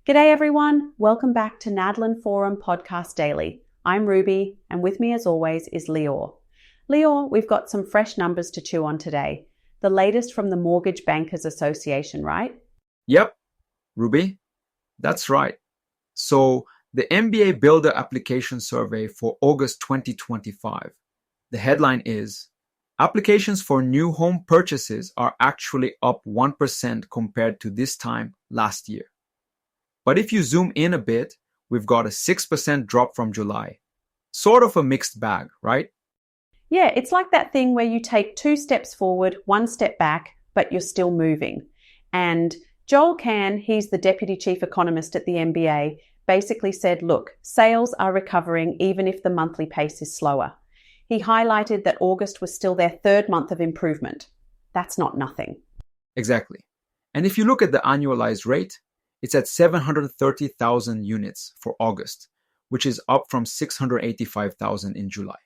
G'day everyone, welcome back to Nadlan Forum Podcast Daily. I'm Ruby, and with me as always is Lior. Lior, we've got some fresh numbers to chew on today. The latest from the Mortgage Bankers Association, right? Yep, Ruby, that's right. So the MBA Builder Application Survey for August 2025. The headline is, applications for new home purchases are actually up 1% compared to this time last year. But if you zoom in a bit, we've got a 6% drop from July. Sort of a mixed bag, right? Yeah, it's like that thing where you take 2 steps forward, 1 step back, but you're still moving. And Joel Can, he's the Deputy Chief Economist at the MBA, basically said, look, sales are recovering even if the monthly pace is slower. He highlighted that August was still their 3rd month of improvement. That's not nothing. Exactly. And if you look at the annualized rate, it's at 730,000 units for August, which is up from 685,000 in July.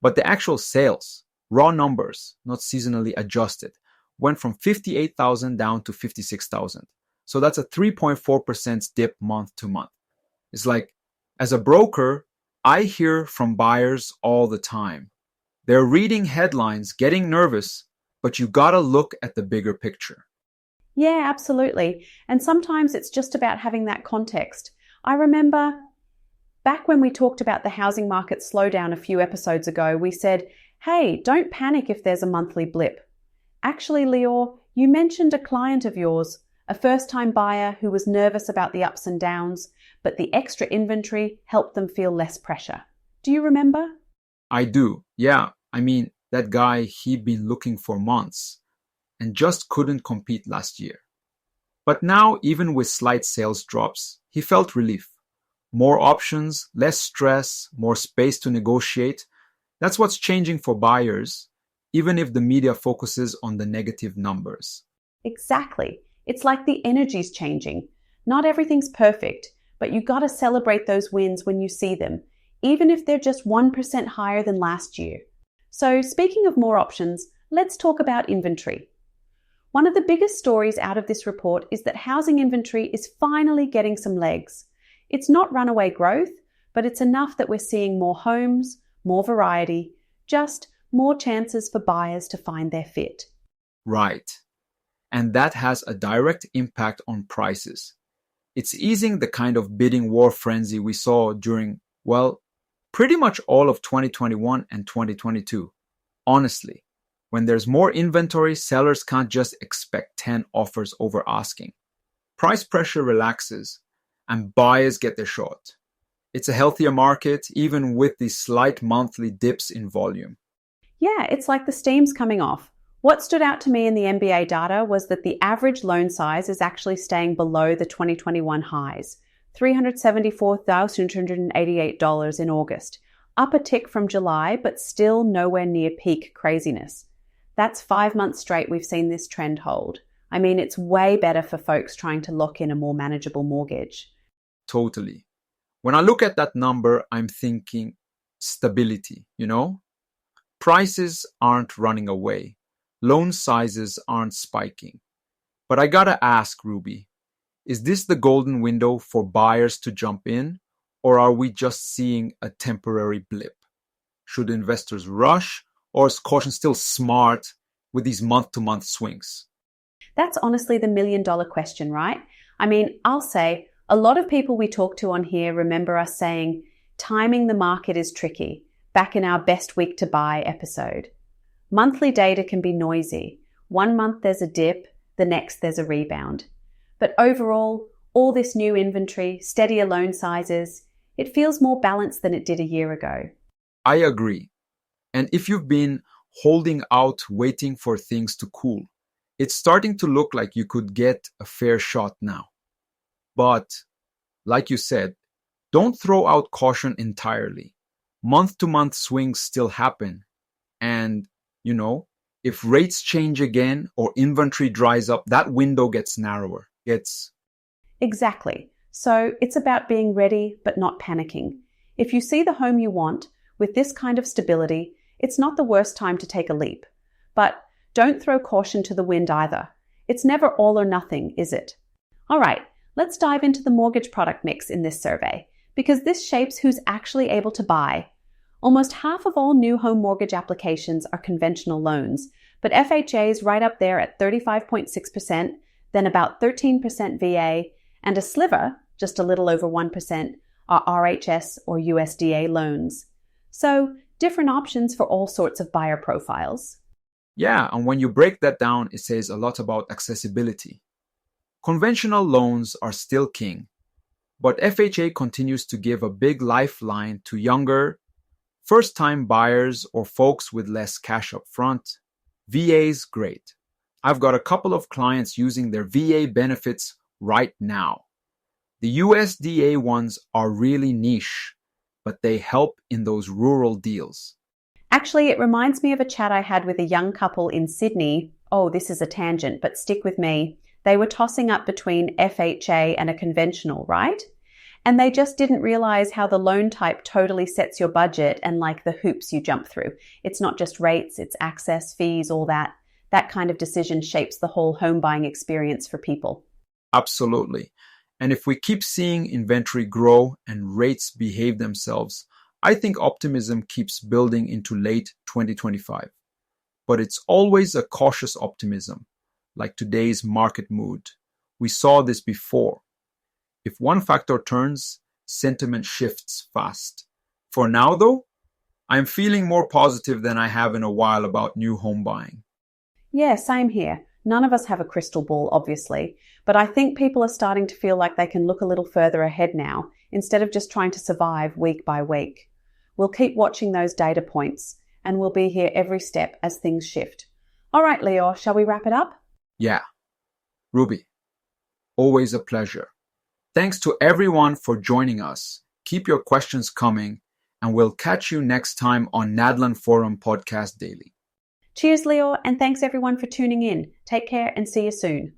But the actual sales, raw numbers, not seasonally adjusted, went from 58,000 down to 56,000. So that's a 3.4% dip month to month. It's like, as a broker, I hear from buyers all the time. They're reading headlines, getting nervous, but you gotta look at the bigger picture. Yeah, absolutely. And sometimes it's just about having that context. I remember back when we talked about the housing market slowdown a few episodes ago, we said, hey, don't panic if there's a monthly blip. Actually, Lior, you mentioned a client of yours, a first-time buyer who was nervous about the ups and downs, but the extra inventory helped them feel less pressure. Do you remember? I do, yeah. I mean, that guy, he'd been looking for months and just couldn't compete last year. But now, even with slight sales drops, he felt relief. More options, less stress, more space to negotiate. That's what's changing for buyers, even if the media focuses on the negative numbers. Exactly. It's like the energy's changing. Not everything's perfect, but you gotta celebrate those wins when you see them, even if they're just 1% higher than last year. So speaking of more options, let's talk about inventory. One of the biggest stories out of this report is that housing inventory is finally getting some legs. It's not runaway growth, but it's enough that we're seeing more homes, more variety, just more chances for buyers to find their fit. Right. And that has a direct impact on prices. It's easing the kind of bidding war frenzy we saw during, well, pretty much all of 2021 and 2022. Honestly, when there's more inventory, sellers can't just expect 10 offers over asking. Price pressure relaxes and buyers get their shot. It's a healthier market, even with these slight monthly dips in volume. Yeah, it's like the steam's coming off. What stood out to me in the MBA data was that the average loan size is actually staying below the 2021 highs, $374,288 in August, up a tick from July, but still nowhere near peak craziness. That's 5 months straight we've seen this trend hold. I mean, it's way better for folks trying to lock in a more manageable mortgage. Totally. When I look at that number, I'm thinking stability, Prices aren't running away. Loan sizes aren't spiking. But I gotta ask, Ruby, is this the golden window for buyers to jump in, or are we just seeing a temporary blip? Should investors rush, or is caution still smart with these month-to-month swings? That's honestly the million-dollar question, right? I mean, I'll say a lot of people we talk to on here remember us saying timing the market is tricky, back in our best week to buy episode. Monthly data can be noisy. 1 month there's a dip, the next there's a rebound. But overall, all this new inventory, steadier loan sizes, it feels more balanced than it did a year ago. I agree. And if you've been holding out, waiting for things to cool, it's starting to look like you could get a fair shot now. But, like you said, don't throw out caution entirely. Month-to-month swings still happen. And, if rates change again or inventory dries up, that window gets narrower. Exactly. So it's about being ready but not panicking. If you see the home you want, with this kind of stability, it's not the worst time to take a leap. But don't throw caution to the wind either. It's never all or nothing, is it? All right, Let's dive into the mortgage product mix in this survey, because this shapes who's actually able to buy. Almost half of all new home mortgage applications are conventional loans, but FHA is right up there at 35.6%, then about 13% VA, and a sliver, just a little over 1%, are RHS or USDA loans. So, different options for all sorts of buyer profiles. Yeah, and when you break that down, it says a lot about accessibility. Conventional loans are still king, but FHA continues to give a big lifeline to younger, first-time buyers or folks with less cash up front. VA's great. I've got a couple of clients using their VA benefits right now. The USDA ones are really niche, but they help in those rural deals. Actually, it reminds me of a chat I had with a young couple in Sydney. Oh, this is a tangent, but stick with me. They were tossing up between FHA and a conventional, right? And they just didn't realize how the loan type totally sets your budget and like the hoops you jump through. It's not just rates, it's access, fees, all that. That kind of decision shapes the whole home buying experience for people. Absolutely. And if we keep seeing inventory grow and rates behave themselves, I think optimism keeps building into late 2025. But it's always a cautious optimism, like today's market mood. We saw this before. If one factor turns, sentiment shifts fast. For now, though, I'm feeling more positive than I have in a while about new home buying. Yeah, same here. None of us have a crystal ball, obviously, but I think people are starting to feel like they can look a little further ahead now, instead of just trying to survive week by week. We'll keep watching those data points, and we'll be here every step as things shift. All right, Lior, shall we wrap it up? Yeah. Ruby, always a pleasure. Thanks to everyone for joining us. Keep your questions coming, and we'll catch you next time on Nadlan Forum Podcast Daily. Cheers, Lior, and thanks everyone for tuning in. Take care and see you soon.